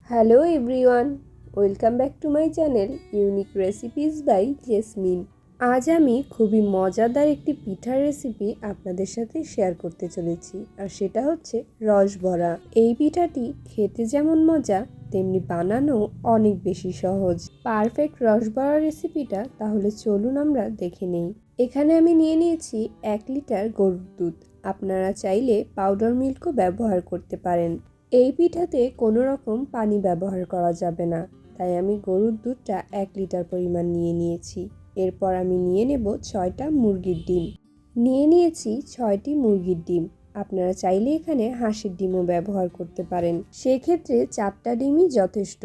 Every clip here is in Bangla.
Hello everyone, welcome back to my channel unique recipes by Jasmine. আজ আমি খুবই মজাদার একটি পিঠার রেসিপি আপনাদের সাথে শেয়ার করতে চলেছি, আর সেটা হচ্ছে রসবরা। এই পিঠাটি খেতে যেমন মজা তেমনি বানানো অনেক বেশি সহজ। পারফেক্ট রসবরা রেসিপিটা তাহলে চলুন আমরা দেখে নেই। এখানে আমি নিয়ে নিয়েছি 1 লিটার গরুর দুধ। আপনারা চাইলে পাউডার মিল্কও ব্যবহার করতে পারেন। এই পিঠাতে কোনো রকম পানি ব্যবহার করা যাবে না, তাই আমি গরুর দুধটা 1 লিটার পরিমাণ নিয়ে নিয়েছি। এরপর আমি নিয়ে নেব 6টা মুরগির ডিম। নিয়ে নিয়েছি 6টি মুরগির ডিম। আপনারা চাইলে এখানে হাঁসের ডিমও ব্যবহার করতে পারেন, সেক্ষেত্রে 4টা ডিমই যথেষ্ট।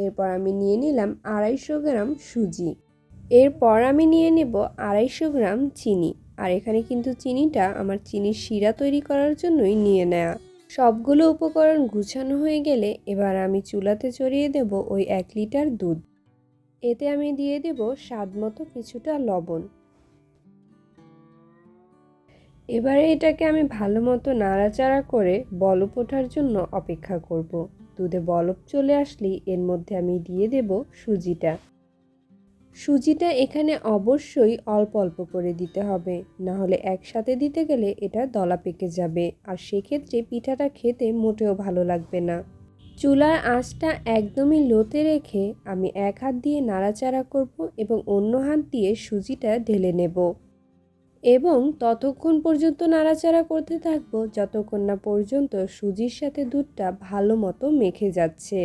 এরপর আমি নিয়ে নিলাম 250 গ্রাম সুজি। এরপর আমি নিয়ে নেব 250 গ্রাম চিনি। আর এখানে কিন্তু চিনিটা আমার চিনির শিরা তৈরি করার জন্যই নিয়ে নেওয়া। সবগুলো উপকরণ গুছানো হয়ে গেলে এবার আমি চুলাতে চড়িয়ে দেব ওই 1 লিটার দুধ। এতে আমি দিয়ে দেব স্বাদ মতো কিছুটা লবণ। এবারে এটাকে আমি ভালো মতো নাড়াচাড়া করে বলক ওঠার জন্য অপেক্ষা করব। দুধে বলক চলে আসলেই এর মধ্যে আমি দিয়ে দেব সুজিটা। সুজিটা এখানে অবশ্যই অল্প অল্প করে দিতে হবে, না হলে একসাথে দিতে গেলে এটা দলা পেকে যাবে, আর সেক্ষেত্রে পিঠাটা খেতে মোটেও ভালো লাগবে না। চুলার আঁচটা একদমই লোতে রেখে আমি এক হাত দিয়ে নাড়াচাড়া করব এবং অন্য হাত দিয়ে সুজিটা ঢেলে নেব এবং ততক্ষণ পর্যন্ত নাড়াচাড়া করতে থাকবো যতক্ষণ না পর্যন্ত সুজির সাথে দুধটা ভালো মতো মেখে যাচ্ছে।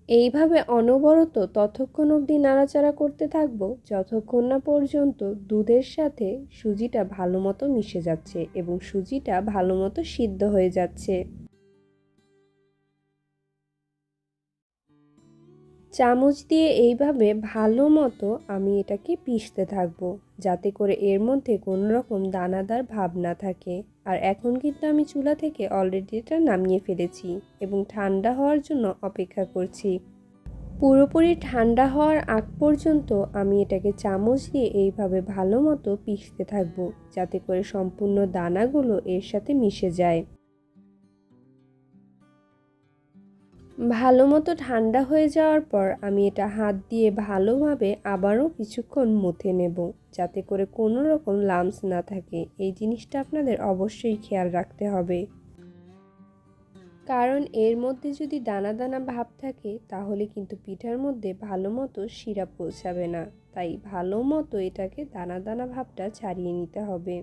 এইভাবে অনবরত ততক্ষণ অবধি নাড়াচাড়া করতে থাকবো যতক্ষণ না পর্যন্ত দুধের সাথে সুজিটা ভালো মতো মিশে যাচ্ছে এবং সুজিটা ভালো মতো সিদ্ধ হয়ে যাচ্ছে। চামচ দিয়ে এইভাবে ভালো মতো আমি এটাকে পিষতে থাকবো, যাতে করে এর মধ্যে কোনো রকম দানাদার ভাব না থাকে। আর এখন কিন্তু আমি চুলা থেকে অলরেডি এটা নামিয়ে ফেলেছি এবং ঠান্ডা হওয়ার জন্য অপেক্ষা করছি। পুরোপুরি ঠান্ডা হওয়ার আগ পর্যন্ত আমি এটাকে চামচ দিয়ে এইভাবে ভালো মতো পিষতে থাকবো, যাতে করে সম্পূর্ণ দানাগুলো এর সাথে মিশে যায়। ভালো মতো ঠান্ডা হয়ে যাওয়ার পর আমি এটা হাত দিয়ে ভালোভাবে আবারও কিছুক্ষণ মথে নেব, যাতে করে কোনো রকম লাম্পস না থাকে। এই জিনিসটা আপনাদের অবশ্যই খেয়াল রাখতে হবে, কারণ এর মধ্যে যদি দানা দানা ভাব থাকে তাহলে কিন্তু পিঠার মধ্যে ভালো মতো শিরা পৌঁছাবে না। তাই ভালো মতো এটাকে দানা দানা ভাবটা ছাড়িয়ে নিতে হবে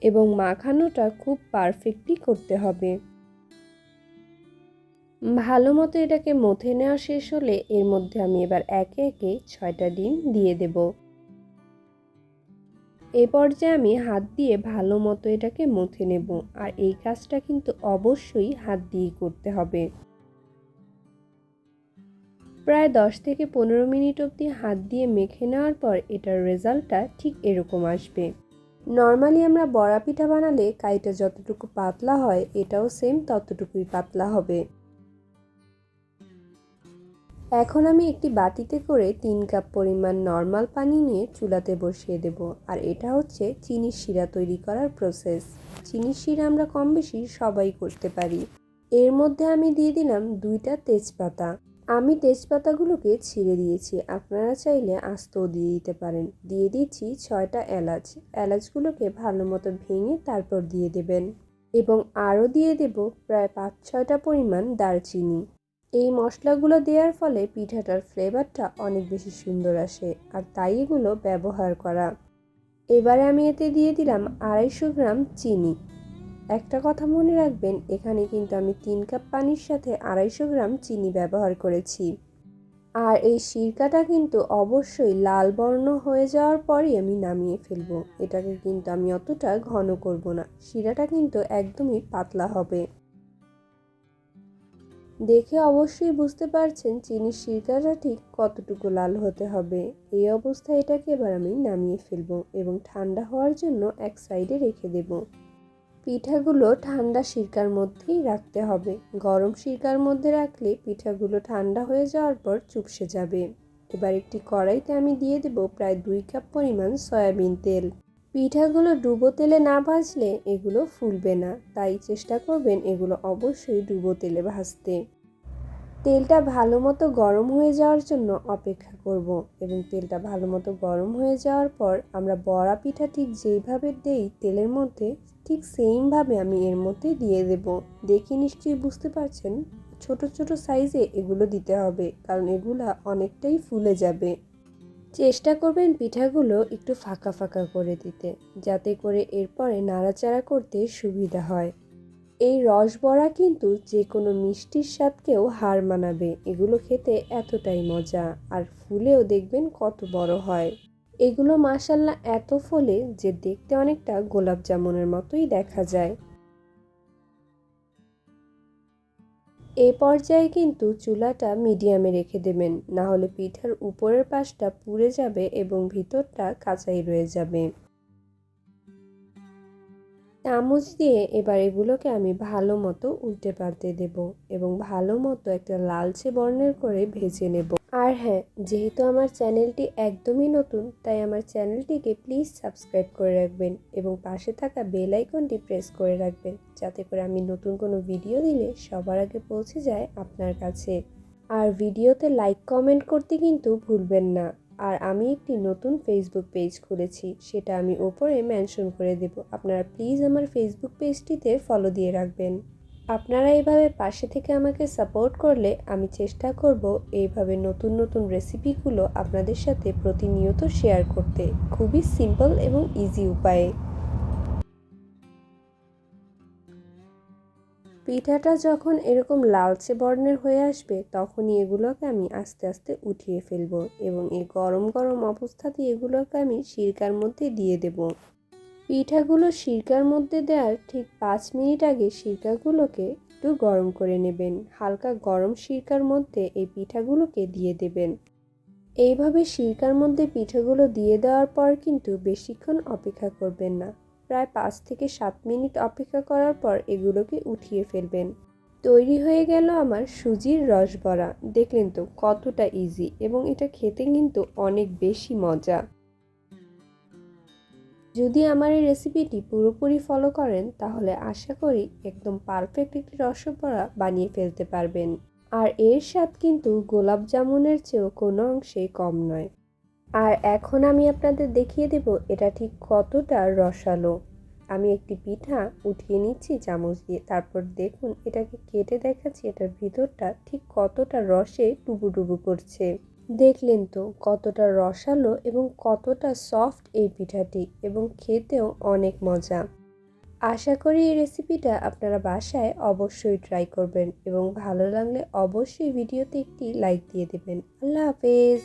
এবং মাখানোটা খুব পারফেক্টলি করতে হবে। ভালো মতো এটাকে মথে নেওয়া শেষ হলে এর মধ্যে আমি এবার একে একে 6টা ডিম দিয়ে দেব। এই পর্যায়ে আমি হাত দিয়ে ভালো মতো এটাকে মথে নেব, আর এই কাজটা কিন্তু অবশ্যই হাত দিয়েই করতে হবে। প্রায় 10 থেকে 15 মিনিট অবধি হাত দিয়ে মেখে নেওয়ার পর এটার রেজাল্টটা ঠিক এরকম আসবে। নর্মালি আমরা বড়া পিঠা বানালে কাইটা যতটুকু পাতলা হয় এটাও সেম ততটুকুই পাতলা হবে। এখন আমি একটি বাটিতে করে 3 কাপ পরিমাণ নর্মাল পানি নিয়ে চুলাতে বসিয়ে দেব। আর এটা হচ্ছে চিনির শিরা তৈরি করার প্রসেস। চিনির শিরা আমরা কম বেশি সবাই করতে পারি। এর মধ্যে আমি দিয়ে দিলাম 2টা তেজপাতা। আমি তেজপাতাগুলোকে ছিঁড়ে দিয়েছি, আপনারা চাইলে আস্তও দিয়ে দিতে পারেন। দিয়ে দিচ্ছি 6টা এলাচ। এলাচগুলোকে ভালো মতো ভেঙে তারপর দিয়ে দেবেন এবং আরও দিয়ে দেব প্রায় 5-6টা পরিমাণ দারচিনি। এই মশলাগুলো দেওয়ার ফলে পিঠাটার ফ্লেভারটা অনেক বেশি সুন্দর আসে, আর তাই এগুলো ব্যবহার করা। এবারে আমি এতে দিয়ে দিলাম 250 গ্রাম চিনি। একটা কথা মনে রাখবেন, এখানে কিন্তু আমি 3 কাপ পানির সাথে 250 গ্রাম চিনি ব্যবহার করেছি। আর এই সিরকাটা কিন্তু অবশ্যই লাল বর্ণ হয়ে যাওয়ার পরই আমি নামিয়ে ফেলবো। এটাকে কিন্তু আমি অতটা ঘন করব না, শিরাটা কিন্তু একদমই পাতলা হবে। দেখে অবশ্যই বুঝতে পারছেন চিনির সিরকাটা ঠিক কতটুকু লাল হতে হবে। এই অবস্থায় এটাকে এবার আমি নামিয়ে ফেলবো এবং ঠান্ডা হওয়ার জন্য এক সাইডে রেখে দেব। পিঠাগুলো ঠান্ডা সিরকার মধ্যেই রাখতে হবে। গরম সিরকার মধ্যে রাখলে পিঠাগুলো ঠান্ডা হয়ে যাওয়ার পর চুপসে যাবে। এবার একটি কড়াইতে আমি দিয়ে দেব প্রায় 2 কাপ পরিমাণ সয়াবিন তেল। পিঠাগুলো ডুবো তেলে না ভাজলে এগুলো ফুলবে না, তাই চেষ্টা করবেন এগুলো অবশ্যই ডুবো তেলে ভাজতে। তেলটা ভালো মতো গরম হয়ে যাওয়ার জন্য অপেক্ষা করব এবং তেলটা ভালো মতো গরম হয়ে যাওয়ার পর আমরা বড়া পিঠা ঠিক যেইভাবে দেই তেলের মধ্যে ঠিক সেমভাবে আমি এর মধ্যে দিয়ে দেব। দেখে নিশ্চয়ই বুঝতে পারছেন ছোট ছোট সাইজে এগুলো দিতে হবে, কারণ এগুলা অনেকটাই ফুলে যাবে। চেষ্টা করবেন পিঠাগুলো একটু ফাঁকা ফাঁকা করে দিতে, যাতে করে এরপরে নাড়াচাড়া করতে সুবিধা হয়। এই রসবড়া কিন্তু যে কোনো মিষ্টির স্বাদকেও হার মানাবে। এগুলো খেতে এতটাই মজা, আর ফুলেও দেখবেন কত বড় হয়। এগুলো মাশাআল্লাহ এত ফোলে যে দেখতে অনেকটা গোলাপজামুনের মতোই দেখা যায়। এই পর্যায়ে কিন্তু চুলাটা মিডিয়ামে রেখে দেবেন, না হলে পিঠার উপরের পাশটা পুড়ে যাবে এবং ভিতরটা কাঁচাই রয়ে যাবে। চামচ দিয়ে এবার এগুলোকে আমি ভালো মতো উল্টে পাল্টে দেব এবং ভালো মতো একটা লালচে বর্ণের করে ভেজে নেব। আর হ্যাঁ, যেহেতু আমার চ্যানেলটি একদমই নতুন, তাই আমার চ্যানেলটিকে প্লিজ সাবস্ক্রাইব করে রাখবেন এবং পাশে থাকা বেল আইকনটি প্রেস করে রাখবেন, যাতে করে আমি নতুন কোনো ভিডিও দিলে সবার আগে পৌঁছে যায় আপনার কাছে। আর ভিডিওতে লাইক কমেন্ট করতে কিন্তু ভুলবেন না। আর আমি একটি নতুন ফেসবুক পেজ খুলেছি, সেটা আমি ওপরে মেনশন করে দেব। আপনারা প্লিজ আমার ফেসবুক পেজটিতে ফলো দিয়ে রাখবেন। আপনারা এইভাবে পাশে থেকে আমাকে সাপোর্ট করলে আমি চেষ্টা করব এইভাবে নতুন নতুন রেসিপিগুলো আপনাদের সাথে প্রতিনিয়ত শেয়ার করতে, খুবই সিম্পল এবং ইজি উপায়ে। পিঠাটা যখন এরকম লালচে বর্ণের হয়ে আসবে, তখনই এগুলোকে আমি আস্তে আস্তে উঠিয়ে ফেলবো এবং এই গরম গরম অবস্থাতেই এগুলোকে আমি সিরকার মধ্যে দিয়ে দেব। পিঠাগুলো সিরকার মধ্যে দেওয়ার ঠিক 5 মিনিট আগে সিরকাগুলোকে একটু গরম করে নেবেন। হালকা গরম সিরকার মধ্যে এই পিঠাগুলোকে দিয়ে দেবেন। এইভাবে সিরকার মধ্যে পিঠাগুলো দিয়ে দেওয়ার পর কিন্তু বেশিক্ষণ অপেক্ষা করবেন না। প্রায় 5 থেকে 7 মিনিট অপেক্ষা করার পর এগুলোকে উঠিয়ে ফেলবেন। তৈরি হয়ে গেল আমার সুজির রসবড়া। দেখলেন তো কতটা ইজি, এবং এটা খেতে কিন্তু অনেক বেশি মজা। যদি আমার এই রেসিপিটি পুরোপুরি ফলো করেন, তাহলে আশা করি একদম পারফেক্ট একটি রসবড়া বানিয়ে ফেলতে পারবেন। আর এর স্বাদ কিন্তু গোলাপ জামুনের চেয়েও কোনো অংশেই কম নয়। আর এখন আমি আপনাদের দেখিয়ে দেব এটা ঠিক কতটা রসালো। আমি একটি পিঠা উঠিয়ে নিচ্ছি চামচ দিয়ে, তারপর দেখুন এটাকে কেটে দেখাচ্ছি এটার ভিতরটা ঠিক কতটা রসে ডুবুডুবু করছে। দেখলেন তো কতটা রসালো এবং কতটা সফট এই পিঠাটি, এবং খেতেও অনেক মজা। আশা করি এই রেসিপিটা আপনারা বাসায় অবশ্যই ট্রাই করবেন এবং ভালো লাগলে অবশ্যই ভিডিওতে একটি লাইক দিয়ে দেবেন। আল্লাহ হাফেজ।